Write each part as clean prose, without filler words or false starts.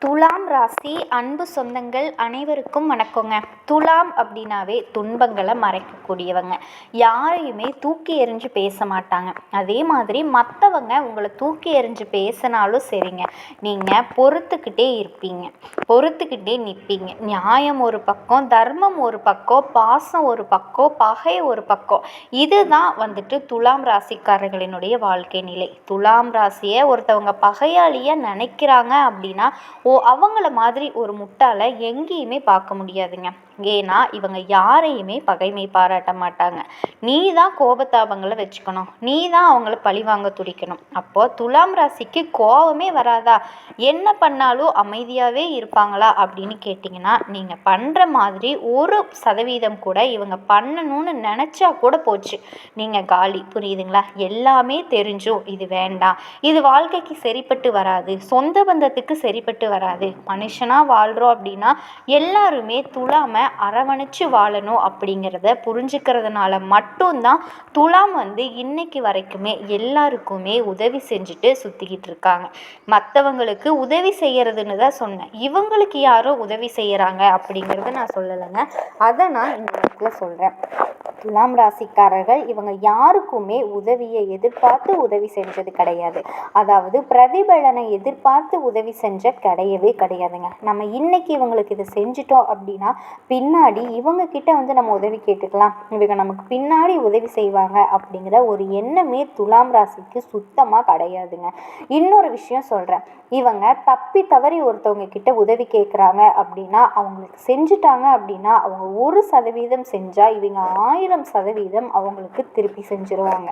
துலாம் ராசி அன்பு சொந்தங்கள் அனைவருக்கும் வணக்கங்க. துலாம் அப்படின்னாவே துன்பங்களை மறைக்கக்கூடியவங்க. யாரையுமே தூக்கி எறிஞ்சு பேச மாட்டாங்க. அதே மாதிரி மற்றவங்க உங்களை தூக்கி எறிஞ்சு பேசினாலும் சரிங்க, நீங்கள் பொறுத்துக்கிட்டே இருப்பீங்க, பொறுத்துக்கிட்டே நிற்பீங்க. நியாயம் ஒரு பக்கம், தர்மம் ஒரு பக்கம், பாசம் ஒரு பக்கம், பகை ஒரு பக்கம். இதுதான் துலாம் ராசிக்காரர்களினுடைய வாழ்க்கை நிலை. துலாம் ராசியை ஒருத்தவங்க பகையாளியாக நினைக்கிறாங்க அப்படின்னா அவங்கள மாதிரி ஒரு முட்டாளை எங்கேயுமே பார்க்க முடியாதுங்க. ஏன்னா இவங்க யாரையுமே பகைமை பாராட்ட மாட்டாங்க. நீ தான் கோபத்தாபங்களை வச்சுக்கணும், நீ தான் அவங்கள பழி வாங்க துடிக்கணும். அப்போது துலாம் ராசிக்கு கோபமே வராதா? என்ன பண்ணாலும் அமைதியாகவே இருப்பாங்களா அப்படின்னு கேட்டிங்கன்னா, நீங்கள் பண்ணுற மாதிரி 1% கூட இவங்க பண்ணணும்னு நினச்சா கூட போச்சு, நீங்கள் காலி. புரியுதுங்களா? எல்லாமே தெரிஞ்சும் இது வேண்டாம், இது வாழ்க்கைக்கு சரிப்பட்டு வராது, சொந்த பந்தத்துக்கு சரிப்பட்டு வராது, மனுஷனாக வாழ்கிறோம் அப்படின்னா எல்லாருமே துலாமை அரவணைச்சு வாழணும் அப்படிங்கிறத புரிஞ்சுக்கிறதுனால மட்டும்தான் துலாம் இன்னைக்கு வரைக்குமே எல்லாருக்குமே உதவி செஞ்சுட்டு சுற்றிக்கிட்டு இருக்காங்க. மற்றவங்களுக்கு உதவி செய்யறதுன்னு தான் சொன்னேன், இவங்களுக்கு யாரோ உதவி செய்கிறாங்க அப்படிங்கிறத நான் சொல்லலைங்க. அதை நான் இந்த இடத்துல சொல்கிறேன். துலாம் ராசிக்காரர்கள் இவங்க யாருக்குமே உதவியை எதிர்பார்த்து உதவி செஞ்சது கிடையாது. அதாவது பிரதிபலனை எதிர்பார்த்து உதவி செஞ்ச கிடையவே கிடையாதுங்க. நம்ம இன்னைக்கு இவங்களுக்கு இதை செஞ்சிட்டோம் அப்படின்னா பின்னாடி இவங்க கிட்ட நம்ம உதவி கேட்டுக்கலாம், இவங்க நமக்கு பின்னாடி உதவி செய்வாங்க அப்படிங்கிற ஒரு எண்ணமே துலாம் ராசிக்கு சுத்தமாக கிடையாதுங்க. இன்னொரு விஷயம் சொல்கிறேன், இவங்க தப்பி தவறி ஒருத்தவங்க கிட்ட உதவி கேட்குறாங்க அப்படின்னா அவங்களுக்கு செஞ்சுட்டாங்க அப்படின்னா அவங்க 1% செஞ்சால் இவங்க 1000% அவங்களுக்கு திருப்பி செஞ்சுருவாங்க.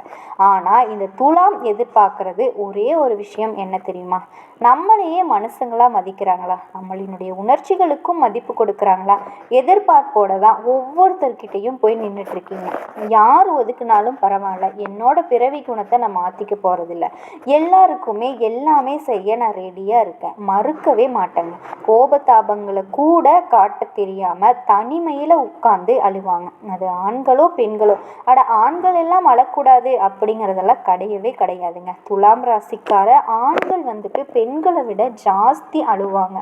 ஆனால் இந்த துலாம் எதிர்பார்க்கறது ஒரே ஒரு விஷயம் என்ன தெரியுமா? நம்மளையே மனுஷங்களாக மதிக்கிறாங்களா, நம்மளினுடைய உணர்ச்சிகளுக்கும் மதிப்பு கொடுக்குறாங்களா? எதிர்பார்ப்போட தான் ஒவ்வொருத்தர்கிட்டையும் போய் நின்றுட்டுருக்கீங்க. யார் ஒதுக்குனாலும் பரவாயில்ல, என்னோட பிறவி குணத்தை நான் மாற்றிக்க போகிறதில்ல, எல்லாருக்குமே எல்லாமே செய்ய நான் ரெடியாக இருக்கேன், மறுக்கவே மாட்டேங்க. கோபதாபங்களை கூட காட்ட தெரியாமல் தனிமையில் உட்கார்ந்து அழுவாங்க. அது ஆண்களோ பெண்களோ. ஆண்கள் எல்லாம் அழக்கூடாது அப்படிங்கிறதெல்லாம் கிடையவே கிடையாதுங்க. துலாம் ராசிக்கார ஆண்கள் பெண்களை விட ஜாஸ்தி அழுவாங்க.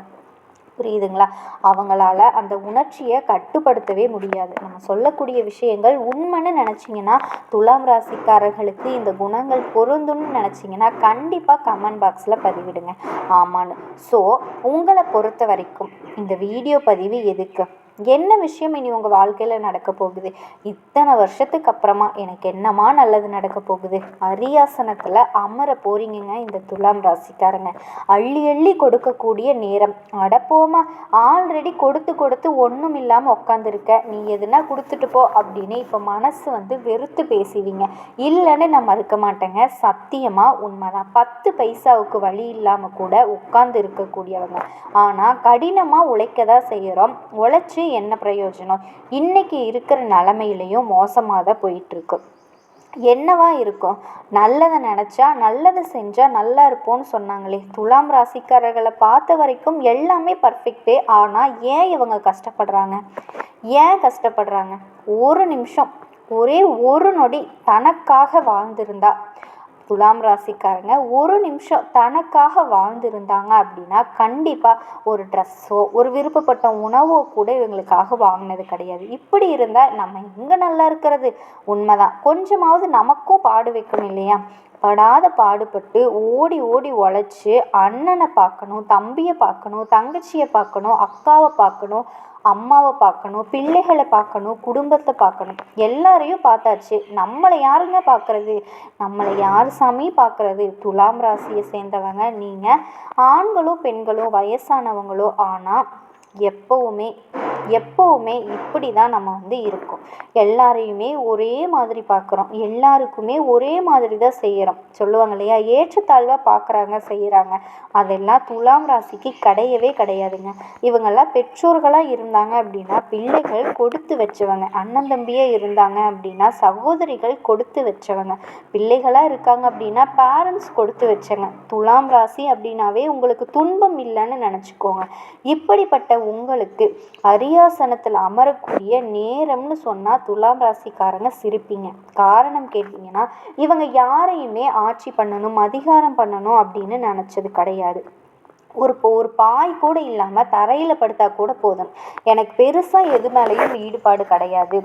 புரியுதுங்களா? அவங்களால அந்த உணர்ச்சியை கட்டுப்படுத்தவே முடியாது. நம்ம சொல்லக்கூடிய விஷயங்கள் உண்மைன்னு நினச்சிங்கன்னா, துலாம் ராசிக்காரர்களுக்கு இந்த குணங்கள் பொருந்தும்னு நினச்சிங்கன்னா கண்டிப்பாக கமெண்ட் பாக்ஸில் பதிவிடுங்க ஆமான்னு. ஸோ உங்களை பொறுத்த வரைக்கும் இந்த வீடியோ பதிவு எதுக்கு, என்ன விஷயம் இனி உங்கள் வாழ்க்கையில் நடக்க போகுது, இத்தனை வருஷத்துக்கு அப்புறமா எனக்கு என்னமா நல்லது நடக்க போகுது, அரியாசனத்தில் அமர போறீங்க இந்த துலாம் ராசிக்காரங்க. அள்ளி அள்ளி கொடுக்கக்கூடிய நேரம். அடப்போமா, ஆல்ரெடி கொடுத்து கொடுத்து ஒன்றும் இல்லாமல் உட்காந்துருக்க, நீ எதுனா கொடுத்துட்டு போ அப்படின்னு இப்போ மனசு வெறுத்து பேசுவீங்க. இல்லைன்னு நான் மறுக்க மாட்டேங்க, சத்தியமாக உண்மைதான். 10 பைசாவுக்கு வழி இல்லாமல் கூட உட்கார்ந்து இருக்கக்கூடியவங்க. ஆனால் கடினமாக உழைக்க தான் செய்கிறோம். உழைச்சி என்ன பிரயோஜனம்? இன்னைக்கு இருக்கிற நிலைமையிலையும் மோசமாக தான் போயிட்டுருக்கு. என்னவா இருக்கும்? நல்லதை நினச்சா நல்லதை செஞ்சால் நல்லா இருப்போம்னு சொன்னாங்களே. துலாம் ராசிக்காரர்களை பார்த்த வரைக்கும் எல்லாமே பர்ஃபெக்டே. ஆனால் ஏன் இவங்க கஷ்டப்படுறாங்க? ஏன் கஷ்டப்படுறாங்க? ஒரு நிமிஷம், ஒரே ஒரு நொடி தனக்காக வாழ்ந்திருந்தா, துலாம் ராசிக்காரங்க ஒரு நிமிஷம் தனக்காக வாழ்ந்திருந்தாங்க அப்படின்னா கண்டிப்பாக ஒரு ட்ரெஸ்ஸோ ஒரு விருப்பப்பட்ட உணவோ கூட இவங்களுக்காக வாங்கினது கிடையாது. இப்படி இருந்தால் நம்ம எங்கே நல்லா இருக்கிறது? உண்மைதான், கொஞ்சமாவது நமக்கும் பாடு வைக்கணும் இல்லையா? படாத பாடுபட்டு ஓடி ஓடி உழைச்சி அண்ணனை பார்க்கணும், தம்பியை பார்க்கணும், தங்கச்சியை பார்க்கணும், அக்காவை பார்க்கணும், அம்மாவை பார்க்கணும், பிள்ளைகளை பார்க்கணும், குடும்பத்தை பார்க்கணும், எல்லாரையும் பார்த்தாச்சு. நம்மளை யாருங்க பார்க்குறது? நம்மளை யார் சாமி பார்க்குறது? துலாம் ராசியை சேர்ந்தவங்க நீங்கள், ஆண்களோ பெண்களோ வயசானவங்களோ. ஆனால் எப்போவுமே இப்படி தான் நம்ம இருக்கோம். எல்லாரையுமே ஒரே மாதிரி பார்க்குறோம், எல்லாருக்குமே ஒரே மாதிரி தான் செய்கிறோம். சொல்லுவாங்க இல்லையா, ஏற்றத்தாழ்வாக பார்க்குறாங்க, செய்கிறாங்க. அதெல்லாம் துலாம் ராசிக்கு கிடையவே கிடையாதுங்க. இவங்கெல்லாம் பெற்றோர்களாக இருந்தாங்க அப்படின்னா பிள்ளைகள் கொடுத்து வச்சவங்க, அண்ணன் தம்பியே இருந்தாங்க அப்படின்னா சகோதரிகள் கொடுத்து வச்சவங்க, பிள்ளைகளாக இருக்காங்க அப்படின்னா பேரண்ட்ஸ் கொடுத்து வச்சவங்க. துலாம் ராசி அப்படின்னாவே உங்களுக்கு துன்பம் இல்லைன்னு நினச்சிக்கோங்க. இப்படிப்பட்ட உங்களுக்கு அரியாசனத்தில் அமரக்கூடிய நேரம்னு சொன்னால் துலாம் ராசிக்காரங்க சிரிப்பீங்க. காரணம் கேட்டிங்கன்னா, இவங்க யாரையுமே ஆட்சி பண்ணணும், அதிகாரம் பண்ணணும் அப்படின்னு நினச்சது கிடையாது. ஒரு பாய் கூட இல்லாமல் தரையில் படுத்தா கூட போதும். எனக்கு பெருசாக எது மேலேயும் ஈடுபாடு கிடையாது.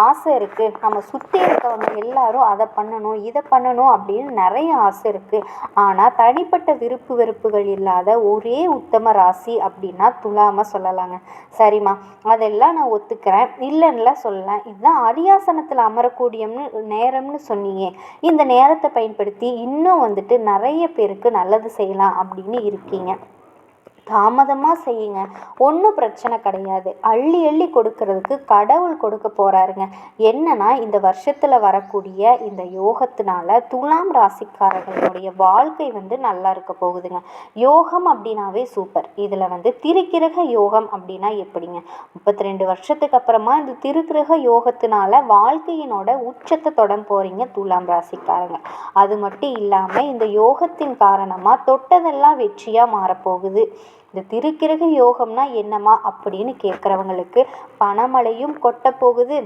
ஆசை இருக்குது, நம்ம சுற்றி இருக்கவங்க எல்லாரும் அதை பண்ணணும் இதை பண்ணணும் அப்படின்னு நிறைய ஆசை இருக்குது. ஆனால் தனிப்பட்ட விருப்பு வெறுப்புகள் இல்லாத ஒரே உத்தம ராசி அப்படின்னா துலாமை சொல்லலாங்க. சரிம்மா, அதெல்லாம் நான் ஒத்துக்கிறேன், இல்லைன்னுலாம் சொல்லலாம். இதுதான் அரியாசனத்தில் அமரக்கூடியம்னு நேரம்னு சொன்னீங்க. இந்த நேரத்தை பயன்படுத்தி இன்னும் வந்துட்டு நிறைய பேருக்கு நல்லது செய்யலாம் அப்படின்னு இருக்கீங்க. தாமதமாக செய்யுங்க, ஒன்றும் பிரச்சனை கிடையாது. அள்ளி அள்ளி கொடுக்கறதுக்கு கடவுள் கொடுக்க போகிறாருங்க. என்னன்னா இந்த வருஷத்தில் வரக்கூடிய இந்த யோகத்தினால துலாம் ராசிக்காரர்களுடைய வாழ்க்கை நல்லா இருக்க போகுதுங்க. யோகம் அப்படின்னாவே சூப்பர். இதில் திருக்கிரக யோகம் அப்படின்னா எப்படிங்க? 32 வருஷத்துக்கு அப்புறமா இந்த திருக்கிரக யோகத்தினால வாழ்க்கையினோட உச்சத்தை தொட போகிறீங்க துலாம் ராசிக்காரங்க. அது மட்டும் இல்லாமல் இந்த யோகத்தின் காரணமாக தொட்டதெல்லாம் வெற்றியாக மாறப்போகுது. இந்த திருக்கிரக யோகம்னா என்னம்மா அப்படின்னு கேட்குறவங்களுக்கு பணமழையும் கொட்ட போகுது.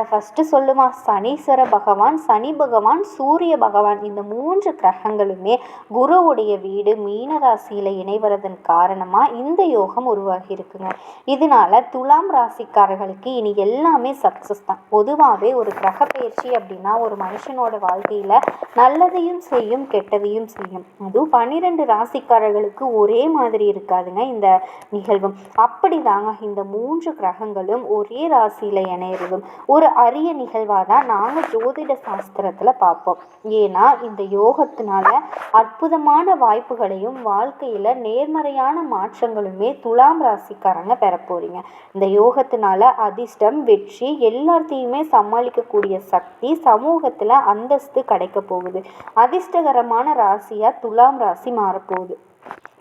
ஃபஸ்ட்டு சொல்லுமா, சனீஸ்வர பகவான், சனி பகவான், சூரிய பகவான் இந்த 3 கிரகங்களுமே குருவுடைய வீடு மீன ராசியில் இணைவதன் காரணமாக இந்த யோகம் உருவாகி இருக்குங்க. இதனால துலாம் ராசிக்காரர்களுக்கு இனி எல்லாமே சக்ஸஸ் தான். பொதுவாகவே ஒரு கிரக பயிற்சி அப்படின்னா ஒரு மனுஷனோட வாழ்க்கையில் நல்லதையும் செய்யும் கெட்டதையும் செய்யும். அதுவும் 12 ராசிக்காரர்களுக்கு ஒரே மாதிரி இருக்காது இந்த நிகழ்வும். அப்படிதாங்க இந்த 3 கிரகங்களும் ஒரே ராசியில இணையறதும் ஒரு அரிய நிகழ்வாக தான் நாங்கள் ஜோதிட சாஸ்திரத்தில் பார்ப்போம். ஏன்னா இந்த யோகத்தினால அற்புதமான வாய்ப்புகளையும் வாழ்க்கையில் நேர்மறையான மாற்றங்களுமே துலாம் ராசிக்காரங்க பெற போறீங்க. இந்த யோகத்தினால அதிர்ஷ்டம், வெற்றி எல்லாத்தையுமே சமாளிக்கக்கூடிய சக்தி, சமூகத்தில் அந்தஸ்து கிடைக்க போகுது. அதிர்ஷ்டகரமான ராசியாக துலாம் ராசி மாறப்போகுது.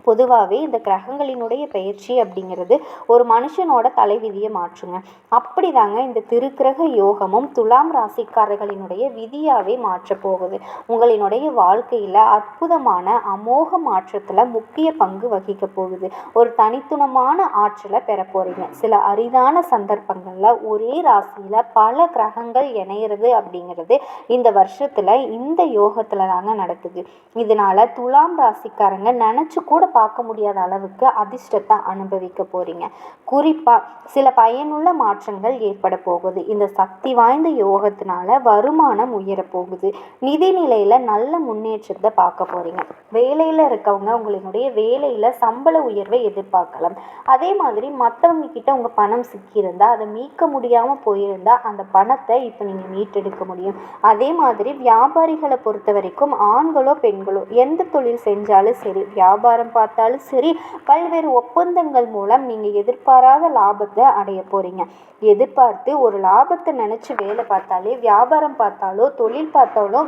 பொதுவாகவே இந்த கிரகங்களினுடைய பயிற்சி அப்படிங்கிறது ஒரு மனுஷனோட தலைவிதியை மாற்றுங்க. அப்படிதாங்க இந்த திருக்கிரக யோகமும் துலாம் ராசிக்காரர்களினுடைய விதியாகவே மாற்ற போகுது. உங்களினுடைய வாழ்க்கையில் அற்புதமான அமோக மாற்றத்தில் முக்கிய பங்கு வகிக்க போகுது. ஒரு தனித்துவமான ஆற்றலை பெற போறீங்க. சில அரிதான சந்தர்ப்பங்களில் ஒரே ராசியில் பல கிரகங்கள் இணையிறது அப்படிங்கிறது இந்த வருஷத்தில் இந்த யோகத்தில் தாங்க நடக்குது. இதனால துலாம் ராசிக்காரங்க நினச்சி கூட பார்க்க முடியாத அளவுக்கு அதிர்ஷ்டத்தை அனுபவிக்க போறீங்க. குறிப்பா சில பயனுள்ள மாற்றங்கள் ஏற்பட போகுது. இந்த சக்தி வாய்ந்த யோகத்தினால வருமானம் உயர போகுது. நிதி நிலையில நல்ல முன்னேற்றத்தை பார்க்க போறீங்க. வேலையில இருக்கவங்க உங்களுடைய வேலையில சம்பள உயர்வை எதிர்பார்க்கலாம். அதே மாதிரி மற்றவங்க கிட்ட உங்க பணம் சிக்கியிருந்தா அதை மீட்க முடியாம போயிருந்தா அந்த பணத்தை இப்போ நீங்க மீட்டெடுக்க முடியும். அதே மாதிரி வியாபாரிகளை பொறுத்த வரைக்கும் ஆண்களோ பெண்களோ எந்த தொழில் செஞ்சாலும் சரி, வியாபாரம் பார்த்தாலும் சரி, பல்வேறு ஒப்பந்தங்கள் மூலம் நீங்கள் எதிர்பாராத லாபத்தை அடைய போகிறீங்க. எதிர்பார்த்து ஒரு லாபத்தை நினச்சி வேலை பார்த்தாலே, வியாபாரம் பார்த்தாலோ தொழில் பார்த்தாலோ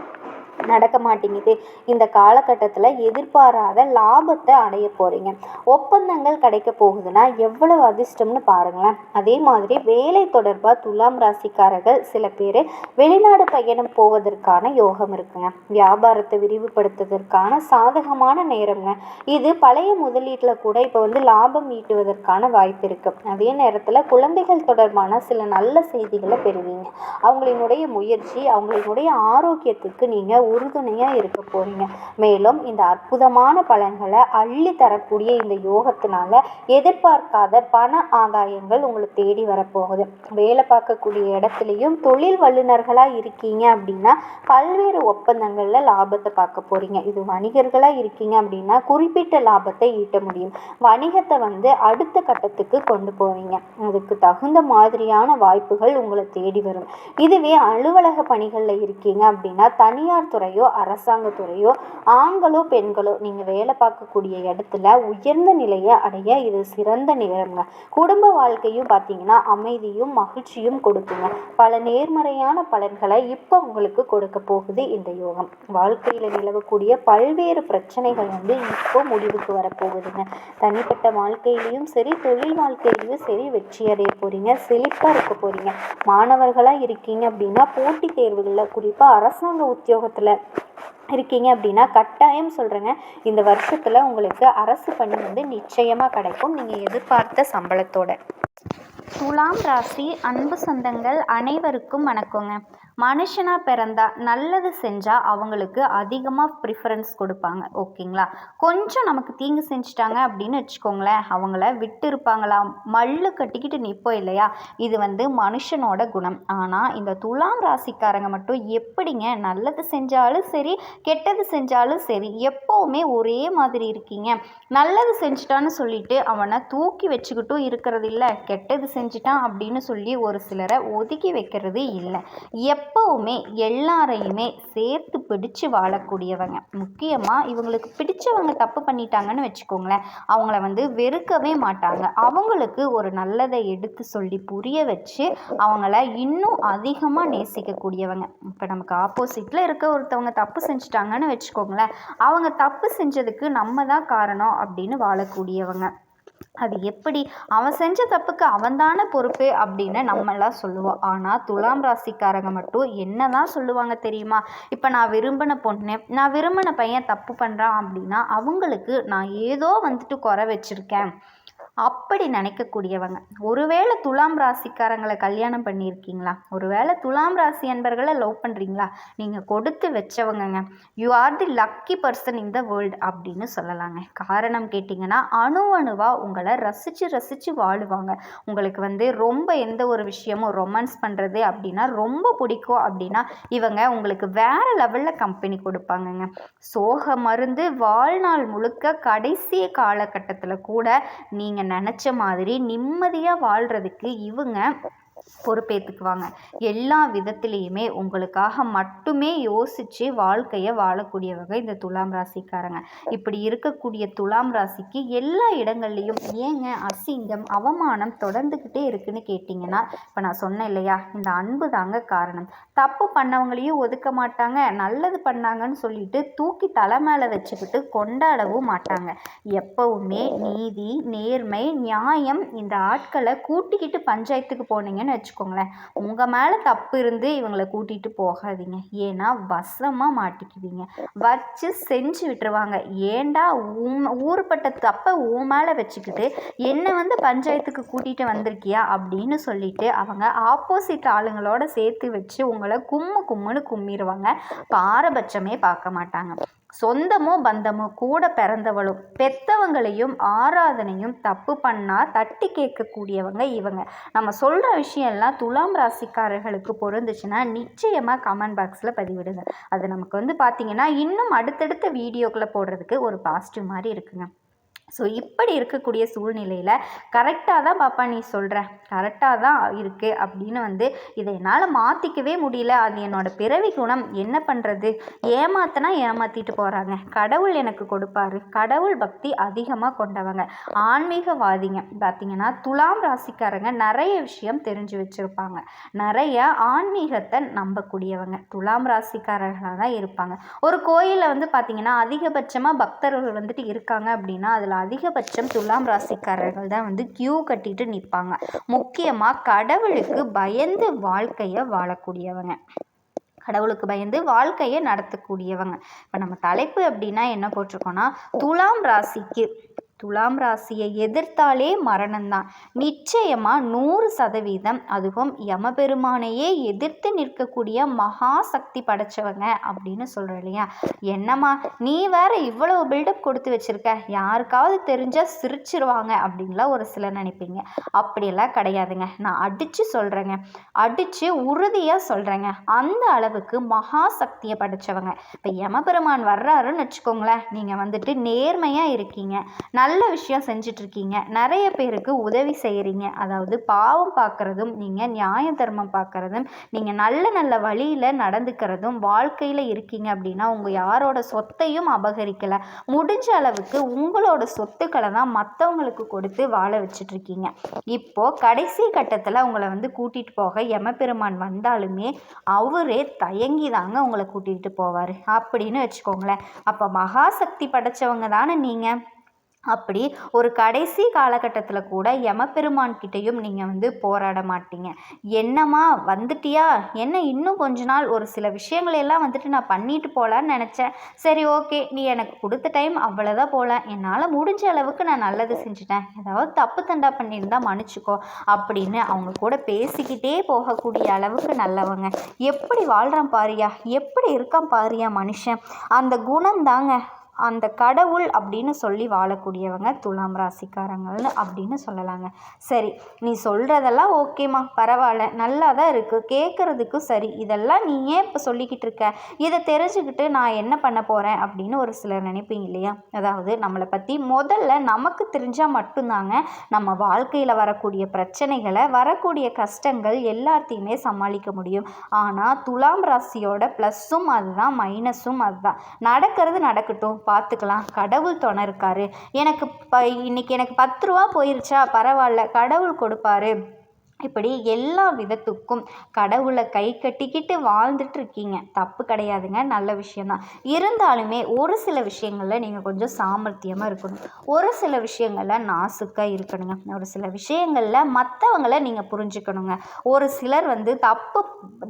நடக்க மாட்டேங்குது. இந்த காலகட்டத்தில் எதிர்பாராத லாபத்தை அடைய போகிறீங்க. ஒப்பந்தங்கள் கிடைக்க போகுதுன்னா எவ்வளவு அதிர்ஷ்டம்னு பாருங்களேன். அதே மாதிரி வேலை தொடர்பாக துலாம் ராசிக்காரர்கள் சில பேர் வெளிநாடு பயணம் போவதற்கான யோகம் இருக்குங்க. வியாபாரத்தை விரிவுபடுத்துவதற்கான சாதகமான நேரங்க இது. பழைய முதலீட்டில் கூட இப்போ லாபம் ஈட்டுவதற்கான வாய்ப்பு இருக்கு. அதே நேரத்தில் குழந்தைகள் தொடர்பான சில நல்ல செய்திகளை பெறுவீங்க. அவங்களினுடைய முயற்சி, அவங்களினுடைய ஆரோக்கியத்துக்கு நீங்கள் உறுதுணையாக இருக்க போறீங்க. மேலும் இந்த அற்புதமான பலன்களை அள்ளி தரக்கூடிய இந்த யோகத்தினால எதிர்பார்க்காத பண ஆதாயங்கள் உங்களை தேடி வரப்போகுது. வேலை பார்க்கக்கூடிய இடத்துலையும் தொழில் வல்லுநர்களாக இருக்கீங்க அப்படின்னா பல்வேறு ஒப்பந்தங்களில் லாபத்தை பார்க்க போறீங்க. இது வணிகர்களாக இருக்கீங்க அப்படின்னா குறிப்பிட்ட லாபத்தை ஈட்ட முடியும். வணிகத்தை அடுத்த கட்டத்துக்கு கொண்டு போவீங்க. அதுக்கு தகுந்த மாதிரியான வாய்ப்புகள் உங்களை தேடி வரும். இதுவே அலுவலக பணிகளில் இருக்கீங்க அப்படின்னா தனியார் துறையோ அரசாங்க துறையோ ஆண்களோ பெண்களோ நீங்கள் வேலை பார்க்கக்கூடிய இடத்துல உயர்ந்த நிலையை அடைய இது சிறந்த நேரங்க. குடும்ப வாழ்க்கையும் பார்த்தீங்கன்னா அமைதியும் மகிழ்ச்சியும் கொடுக்குங்க. பல நேர்மறையான பலன்களை இப்போ உங்களுக்கு கொடுக்க போகுது இந்த யோகம். வாழ்க்கையில் நிலவக்கூடிய பல்வேறு பிரச்சனைகள் இப்போ முடிவுக்கு வரப்போகுதுங்க. தனிப்பட்ட வாழ்க்கையிலையும் சரி, தொழில் வாழ்க்கையிலையும் சரி வெற்றி அடைய போறீங்க. செழிப்பாக இருக்க போறீங்க. மாணவர்களாக இருக்கீங்க அப்படின்னா போட்டித் தேர்வுகளில் குறிப்பாக அரசாங்க உத்தியோகத்தில் இருக்கீங்க அப்படின்னா கட்டாயம் சொல்கிறேங்க, இந்த வருஷத்தில் உங்களுக்கு அரசு பணி நிச்சயமாக கிடைக்கும், நீங்கள் எதிர்பார்த்த சம்பளத்தோட. துலாம் ராசி அன்பு சொந்தங்கள் அனைவருக்கும் வணக்கங்க. மனுஷனாக பிறந்தா நல்லது செஞ்சால் அவங்களுக்கு அதிகமாக ப்ரிஃபரன்ஸ் கொடுப்பாங்க. ஓகேங்களா? கொஞ்சம் நமக்கு தீங்கு செஞ்சுட்டாங்க அப்படின்னு வச்சுக்கோங்களேன், அவங்கள விட்டு இருப்பாங்களா? மல்லு கட்டிக்கிட்டு நிற்போம் இல்லையா? இது மனுஷனோட குணம். ஆனால் இந்த துலாம் ராசிக்காரங்க மட்டும் எப்படிங்க, நல்லது செஞ்சாலும் சரி கெட்டது செஞ்சாலும் சரி எப்போவுமே ஒரே மாதிரி இருக்கீங்க? நல்லது செஞ்சுட்டான்னு சொல்லிட்டு அவனை தூக்கி வச்சுக்கிட்டும் இருக்கிறது இல்லை, கெட்டது செஞ்சுட்டான் அப்படின்னு சொல்லி ஒரு சிலரை ஒதுக்கி வைக்கிறது இல்லை. எப்போவுமே எல்லாரையுமே சேர்த்து பிடிச்சு வாழக்கூடியவங்க. முக்கியமாக இவங்களுக்கு பிடிச்சவங்க தப்பு பண்ணிட்டாங்கன்னு வச்சுக்கோங்களேன், அவங்கள வெறுக்கவே மாட்டாங்க. அவங்களுக்கு ஒரு நல்லதை எடுத்து சொல்லி புரிய வச்சு அவங்கள இன்னும் அதிகமாக நேசிக்கக்கூடியவங்க. இப்போ நமக்கு ஆப்போசிட்டில் இருக்க ஒருத்தவங்க தப்பு செஞ்சுட்டாங்கன்னு வச்சுக்கோங்களேன், அவங்க தப்பு செஞ்சதுக்கு நம்ம தான் காரணம் அப்படின்னு வாழக்கூடியவங்க. அது எப்படி, அவன் செஞ்ச தப்புக்கு அவன்தானே பொறுப்பு அப்படின்னு நம்மளாம் சொல்லுவோம். ஆனால் துலாம் ராசிக்காரங்க மட்டும் என்ன தான் சொல்லுவாங்க தெரியுமா? இப்போ நான் விரும்பின பொண்ணு, நான் விரும்பின பையன் தப்பு பண்ணுறான் அப்படின்னா அவங்களுக்கு நான் ஏதோ குறை வச்சுருக்கேன் அப்படி நினைக்கக்கூடியவங்க. ஒருவேளை துலாம் ராசிக்காரங்களை கல்யாணம் பண்ணியிருக்கீங்களா? ஒருவேளை துலாம் ராசி அன்பர்களை லவ் பண்ணுறீங்களா? நீங்கள் கொடுத்து வச்சவங்கங்க. You are the lucky person in the world அப்படின்னு சொல்லலாங்க. காரணம் கேட்டிங்கன்னா அணுவணுவாக உங்களை ரசித்து ரசித்து வாழுவாங்க. உங்களுக்கு ரொம்ப எந்த ஒரு விஷயமும் ரொமான்ஸ் பண்ணுறது அப்படின்னா ரொம்ப பிடிக்கும் அப்படின்னா இவங்க உங்களுக்கு வேறு லெவலில் கம்பெனி கொடுப்பாங்கங்க. சோக மருந்து வாழ்நாள் முழுக்க கடைசி காலகட்டத்தில் கூட நீங்கள் நினச்ச மாதிரி நிம்மதியாக வாழ்கிறதுக்கு இவங்க பொறுப்பேற்றுக்குவாங்க. எல்லா விதத்துலேயுமே உங்களுக்காக மட்டுமே யோசித்து வாழ்க்கையை வாழக்கூடியவங்க இந்த துலாம் ராசிக்காரங்க. இப்படி இருக்கக்கூடிய துலாம் ராசிக்கு எல்லா இடங்கள்லையும் ஏங்க அசிங்கம் அவமானம் தொடர்ந்துக்கிட்டே இருக்குன்னு கேட்டிங்கன்னா, இப்போ நான் சொன்னேன் இல்லையா, இந்த அன்பு தாங்க காரணம். தப்பு பண்ணவங்களையும் ஒதுக்க மாட்டாங்க, நல்லது பண்ணாங்கன்னு சொல்லிட்டு தூக்கி தலை மேலே வச்சுக்கிட்டு கொண்டாடவும் மாட்டாங்க. எப்பவுமே நீதி, நேர்மை, நியாயம் இந்த ஆட்களை கூட்டிக்கிட்டு பஞ்சாயத்துக்கு போனீங்கன்னு வச்சுக்கோங்களேன், உங்கள் மேலே தப்பு இருந்து இவங்களை கூட்டிகிட்டு போகாதீங்க. ஏன்னா வசமாக மாட்டிக்குவீங்க, வச்சு செஞ்சு விட்டுருவாங்க. ஏண்டா ஊருப்பட்ட தப்பை உன் மேலே வச்சுக்கிட்டு என்னை பஞ்சாயத்துக்கு கூட்டிகிட்டு வந்திருக்கியா அப்படின்னு சொல்லிட்டு அவங்க ஆப்போசிட் ஆளுங்களோட சேர்த்து வச்சு உங்களை கும்முன்னு கும்மிடுவாங்க. பாரபட்சமே பார்க்க மாட்டாங்க. சொந்தமோ பந்தமோ கூட பிறந்தவளும் பெத்தவங்களையும் ஆராதனையும் தப்பு பண்ணால் தட்டி கேட்கக்கூடியவங்க இவங்க. நம்ம சொல்கிற விஷயம்லாம் துலாம் ராசிக்காரர்களுக்கு பொருந்துச்சுன்னா நிச்சயமாக கமெண்ட் பாக்ஸில் பதிவிடுங்க. அது நமக்கு பார்த்திங்கன்னா இன்னும் அடுத்தடுத்த வீடியோக்களை போடுறதுக்கு ஒரு பாசிட்டிவ் மாதிரி இருக்குங்க. ஸோ இப்படி இருக்கக்கூடிய சூழ்நிலையில் கரெக்டாக தான் பாப்பா நீ சொல்கிற, கரெக்டாக தான் இருக்குது அப்படின்னு இதை என்னால் மாற்றிக்கவே முடியல, அது என்னோடய பிறவி குணம், என்ன பண்ணுறது, ஏமாத்தினா ஏமாற்றிட்டு போகிறாங்க, கடவுள் எனக்கு கொடுப்பாரு. கடவுள் பக்தி அதிகமாக கொண்டவங்க ஆன்மீகவாதிங்க. பார்த்திங்கன்னா துலாம் ராசிக்காரங்க நிறைய விஷயம் தெரிஞ்சு வச்சுருப்பாங்க, நிறைய ஆன்மீகத்தை நம்பக்கூடியவங்க துலாம் ராசிக்காரர்களாக தான் இருப்பாங்க. ஒரு கோயிலில் பார்த்திங்கன்னா அதிகபட்சமாக பக்தர்கள் இருக்காங்க அப்படின்னா அதில் அதிகபட்சம் துலாம் ராசிக்காரர்கள் தான் கியூ கட்டிட்டு நிற்பாங்க. முக்கியமாக கடவுளுக்கு பயந்து வாழ்க்கையை வாழக்கூடியவங்க, கடவுளுக்கு பயந்து வாழ்க்கையை நடத்தக்கூடியவங்க. இப்போ நம்ம தலைப்பு அப்படின்னா என்ன போட்டிருக்கோன்னா, துலாம் ராசியை எதிர்த்தாலே மரணம்தான். நிச்சயமாக 100% அதுவும் யமபெருமானையே எதிர்த்து நிற்கக்கூடிய மகா சக்தி படைச்சவங்க அப்படின்னு சொல்கிறோம் இல்லையா. என்னம்மா நீ வேற இவ்வளவு பில்டப் கொடுத்து வச்சுருக்க, யாருக்காவது தெரிஞ்சால் சிரிச்சிருவாங்க அப்படின்லாம் ஒரு சிலர் நினைப்பீங்க. அப்படியெல்லாம் கிடையாதுங்க. நான் அடித்து சொல்கிறேங்க, அடித்து உறுதியாக சொல்கிறேங்க, அந்த அளவுக்கு மகா சக்தியை படைச்சவங்க. இப்போ யமபெருமான் வர்றாருன்னு வச்சுக்கோங்களேன், நீங்கள் நேர்மையாக இருக்கீங்க, நல்ல விஷயம் செஞ்சிட்ருக்கீங்க, நிறைய பேருக்கு உதவி செய்கிறீங்க, அதாவது பாவம் பார்க்குறதும் நீங்கள் நியாய தர்மம் பார்க்குறதும் நீங்கள் நல்ல வழியில் நடந்துக்கிறதும் வாழ்க்கையில் இருக்கீங்க அப்படின்னா உங்கள் யாரோட சொத்தையும் அபகரிக்கலை, முடிஞ்ச அளவுக்கு உங்களோட சொத்துக்களை தான் மற்றவங்களுக்கு கொடுத்து வாழ வச்சிட்ருக்கீங்க. இப்போது கடைசி கட்டத்தில் உங்களை கூட்டிகிட்டு போக யமபெருமான் வந்தாலுமே அவரே தயங்கி தாங்க உங்களை கூட்டிகிட்டு போவார் அப்படின்னு வச்சுக்கோங்களேன். அப்போ மகாசக்தி படைச்சவங்க தானே நீங்கள். அப்படி ஒரு கடைசி காலகட்டத்தில் கூட யமபெருமான்கிட்டையும் நீங்கள் வந்து போராட மாட்டீங்க. என்னம்மா வந்துட்டியா, என்ன இன்னும் கொஞ்ச நாள் ஒரு சில விஷயங்களெல்லாம் வந்துட்டு நான் பண்ணிட்டு போகலான்னு நினச்சேன். சரி ஓகே, நீ எனக்கு கொடுத்த டைம் அவ்வளோதான் போல, என்னால் முடிஞ்ச அளவுக்கு நான் நல்லது செஞ்சுட்டேன், ஏதாவது தப்பு தண்டா பண்ணியிருந்தா மன்னிச்சுக்கோ அப்படின்னு அவங்க கூட பேசிக்கிட்டே போகக்கூடிய அளவுக்கு நல்லவங்க. எப்படி வாழ்கிறான் பாரியா, எப்படி இருக்கான் பாரியா மனுஷன், அந்த குணம் தாங்க அந்த கடவுள் அப்படின்னு சொல்லி வாழக்கூடியவங்க துலாம் ராசிக்காரங்கள்னு அப்படின்னு சொல்லலாங்க. சரி, நீ சொல்கிறதெல்லாம் ஓகேம்மா, பரவாயில்ல, நல்லா தான் இருக்குது, கேட்குறதுக்கு சரி, இதெல்லாம் நீ ஏன் இப்போ சொல்லிக்கிட்டு இருக்க, இதை தெரிஞ்சுக்கிட்டு நான் என்ன பண்ண போகிறேன் அப்படின்னு ஒரு சிலர் நினைப்பீங்க இல்லையா? அதாவது நம்மளை பற்றி முதல்ல நமக்கு தெரிஞ்சால் மட்டும்தாங்க நம்ம வாழ்க்கையில் வரக்கூடிய பிரச்சனைகளை, வரக்கூடிய கஷ்டங்கள் எல்லாத்தையுமே சமாளிக்க முடியும். ஆனால் துலாம் ராசியோட ப்ளஸ்ஸும் அதுதான், மைனஸும் அதுதான். நடக்கிறது நடக்கட்டும், பார்த்துக்கலாம், கடவுள் துணை இருக்காரு, எனக்கு இன்னைக்கு எனக்கு 10 ரூபா போயிருச்சா பரவாயில்ல, கடவுள் கொடுப்பாரு, இப்படி எல்லா விதத்துக்கும் கடவுளை கை கட்டிக்கிட்டு வாழ்ந்துட்டு இருக்கீங்க. தப்பு கிடையாதுங்க, நல்ல விஷயந்தான். இருந்தாலுமே ஒரு சில விஷயங்களில் நீங்கள் கொஞ்சம் சாமர்த்தியமாக இருக்கணும், ஒரு சில விஷயங்களில் நாசுக்காக இருக்கணுங்க, ஒரு சில விஷயங்களில் மற்றவங்களை நீங்கள் புரிஞ்சுக்கணுங்க. ஒரு சிலர் வந்து தப்பு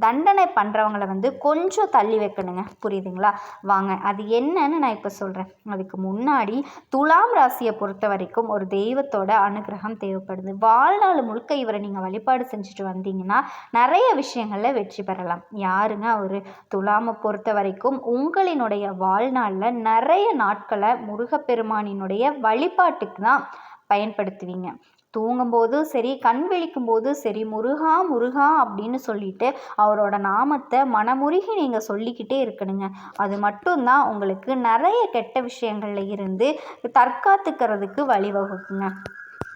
தண்டனை பண்ணுறவங்கள வந்து கொஞ்சம் தள்ளி வைக்கணுங்க, புரியுதுங்களா? வாங்க அது என்னன்னு நான் இப்போ சொல்கிறேன். அதுக்கு முன்னாடி துலாம் ராசியை பொறுத்த வரைக்கும் ஒரு தெய்வத்தோட அனுகிரகம் தேவைப்படுது. வாழ்நாள் முழுக்க இவரை நீங்கள் வழிபாடு செஞ்சுட்டு வந்தீங்கன்னா நிறைய விஷயங்களில் வெற்றி பெறலாம். யாருங்க ஒரு துலாமை பொறுத்த வரைக்கும் உங்களினுடைய வாழ்நாளில் நிறைய நாட்களை முருகப்பெருமானினுடைய வழிபாட்டுக்கு தான் பயன்படுத்துவீங்க. தூங்கும்போதும் சரி, கண் விழிக்கும் போதும் சரி, முருகா முருகா அப்படின்னு சொல்லிட்டு அவரோட நாமத்தை மனமுருகி நீங்கள் சொல்லிக்கிட்டே இருக்கணுங்க. அது மட்டும்தான் உங்களுக்கு நிறைய கெட்ட விஷயங்கள்ல இருந்து தற்காத்துக்கிறதுக்கு வழிவகுக்குங்க.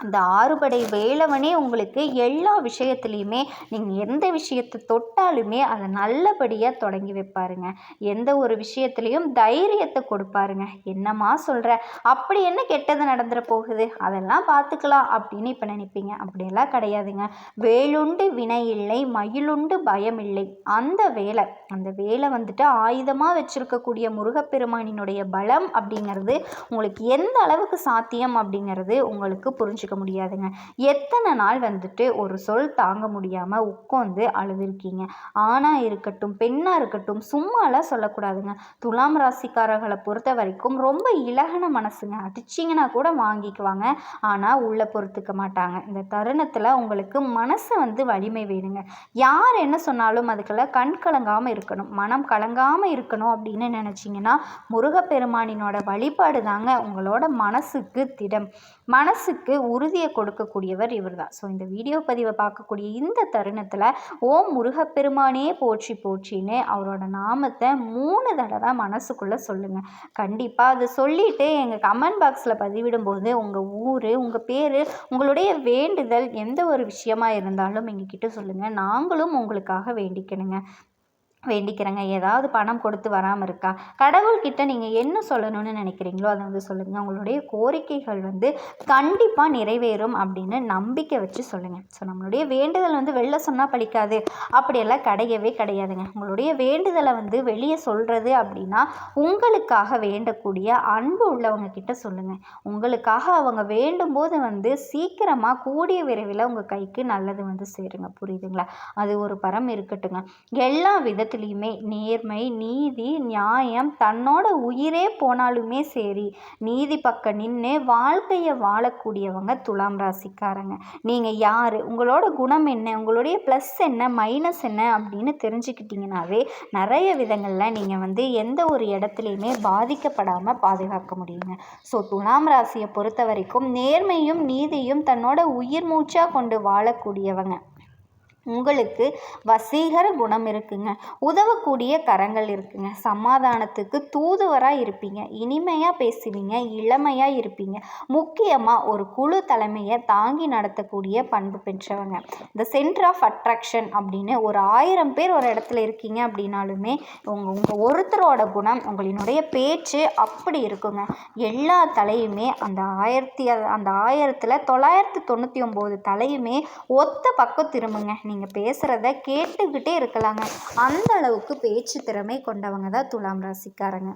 அந்த ஆறுபடை வேலவனே உங்களுக்கு எல்லா விஷயத்துலையுமே நீங்கள் எந்த விஷயத்தை தொட்டாலுமே அதை நல்லபடியாக தொடங்கி வைப்பாருங்க. எந்த ஒரு விஷயத்துலையும் தைரியத்தை கொடுப்பாருங்க. என்னம்மா சொல்கிற, அப்படி என்ன கெட்டது நடந்துட போகுது, அதெல்லாம் பார்த்துக்கலாம் அப்படின்னு இப்போ நினைப்பீங்க. அப்படியெல்லாம் கிடையாதுங்க. வேலுண்டு வினை இல்லை, மயிலுண்டு பயம் இல்லை. அந்த வேலை வந்துட்டு ஆயுதமாக வச்சுருக்கக்கூடிய முருகப்பெருமானினுடைய பலம் அப்படிங்கிறது உங்களுக்கு எந்த அளவுக்கு சாத்தியம் அப்படிங்கிறது உங்களுக்கு புரிஞ்சு முடியாதுங்க. எத்தனை நாள் வந்துட்டு ஒரு சொல் தாங்க முடியாம உட்கார்ந்து அழுதுருக்கீங்க. ஆணா இருக்கட்டும், பெண்ணா இருக்கட்டும், சும்மாலாம் சொல்லக்கூடாதுங்க. துலாம் ராசிக்காரர்களை பொறுத்த வரைக்கும் ரொம்ப இலகன மனசுங்க. அடிச்சிங்கன்னா கூட வாங்கிக்குவாங்க, ஆனா உள்ள பொறுத்துக்க மாட்டாங்க. இந்த தருணத்துல உங்களுக்கு மனசு வந்து வலிமை வேணுங்க. யார் என்ன சொன்னாலும் அதுக்கெல்லாம் கண் கலங்காம இருக்கணும், மனம் கலங்காம இருக்கணும் அப்படின்னு நினைச்சிங்கன்னா முருகப்பெருமானினோட வழிபாடு தாங்க உங்களோட மனசுக்கு திடம், மனசுக்கு உறுதியை கொடுக்கக்கூடியவர் இவர் தான். ஸோ இந்த வீடியோ பதிவை பார்க்கக்கூடிய இந்த தருணத்தில் ஓம் முருகப்பெருமானே போற்றி போற்றின்னு அவரோட நாமத்தை 3 தடவை மனசுக்குள்ளே சொல்லுங்கள். கண்டிப்பாக அதை சொல்லிவிட்டு எங்கள் கமெண்ட் பாக்ஸில் பதிவிடும்போது உங்கள் ஊர், உங்கள் பேர், உங்களுடைய வேண்டுதல் எந்த ஒரு விஷயமா இருந்தாலும் எங்ககிட்ட சொல்லுங்கள். நாங்களும் உங்களுக்காக வேண்டிக்கிறேங்க. ஏதாவது பணம் கொடுத்து வராமல் இருக்கா, கடவுள்கிட்ட நீங்கள் என்ன சொல்லணும்னு நினைக்கிறீங்களோ அதை வந்து சொல்லுங்கள். உங்களுடைய கோரிக்கைகள் வந்து கண்டிப்பாக நிறைவேறும் அப்படின்னு நம்பிக்கை வச்சு சொல்லுங்கள். ஸோ நம்மளுடைய வேண்டுதல் வந்து வெளில சொன்னால் பழிக்காது அப்படியெல்லாம் கிடையவே கிடையாதுங்க. உங்களுடைய வேண்டுதலை வந்து வெளியே சொல்கிறது அப்படின்னா உங்களுக்காக வேண்டக்கூடிய அன்பு உள்ளவங்க கிட்ட சொல்லுங்கள். உங்களுக்காக அவங்க வேண்டும் போது வந்து சீக்கிரமாக கூடிய விரைவில் உங்கள் கைக்கு நல்லது வந்து சேருங்க, புரியுதுங்களா? அது ஒரு பரம் இருக்கட்டுங்க. எல்லா விதத்தில் நேர்மை, நீதி, நியாயம், தன்னோட உயிரே போனாலுமே சரி நீதி பக்கம் நின்று வாழ்க்கையை வாழக்கூடியவங்க துலாம் ராசிக்காரங்க. நீங்கள் யார், உங்களோட குணம் என்ன, உங்களுடைய ப்ளஸ் என்ன, மைனஸ் என்ன அப்படின்னு தெரிஞ்சுக்கிட்டிங்கனாவே நிறைய விதங்களில் நீங்கள் வந்து எந்த ஒரு இடத்துலையுமே பாதிக்கப்படாமல் பாதுகாக்க முடியுங்க. ஸோ துலாம் ராசியை பொறுத்த வரைக்கும் நேர்மையும் நீதியும் தன்னோட உயிர் மூச்சாக கொண்டு வாழக்கூடியவங்க. உங்களுக்கு வசீகர குணம் இருக்குங்க, உதவக்கூடிய கரங்கள் இருக்குங்க, சமாதானத்துக்கு தூதுவராக இருப்பீங்க, இனிமையாக பேசுவீங்க, இளமையாக இருப்பீங்க, முக்கியமாக ஒரு குழு தலைமையை தாங்கி நடத்தக்கூடிய பண்பு பெற்றவங்க. இந்த சென்டர் ஆஃப் அட்ராக்ஷன் அப்படின்னு ஒரு 1000 பேர் ஒரு இடத்துல இருக்கீங்க அப்படின்னாலுமே உங்கள் ஒருத்தரோட குணம், உங்களினுடைய பேச்சு அப்படி இருக்குங்க. எல்லா தலையுமே அந்த 1000ல் 999 தலையுமே ஒத்த பக்கம் திரும்புங்க. நீங்கள் பேசுகிறத கேட்டுக்கிட்டே இருக்கலாங்க. அந்த அளவுக்கு பேச்சு திறமை கொண்டவங்க தான் துலாம் ராசிக்காரங்க.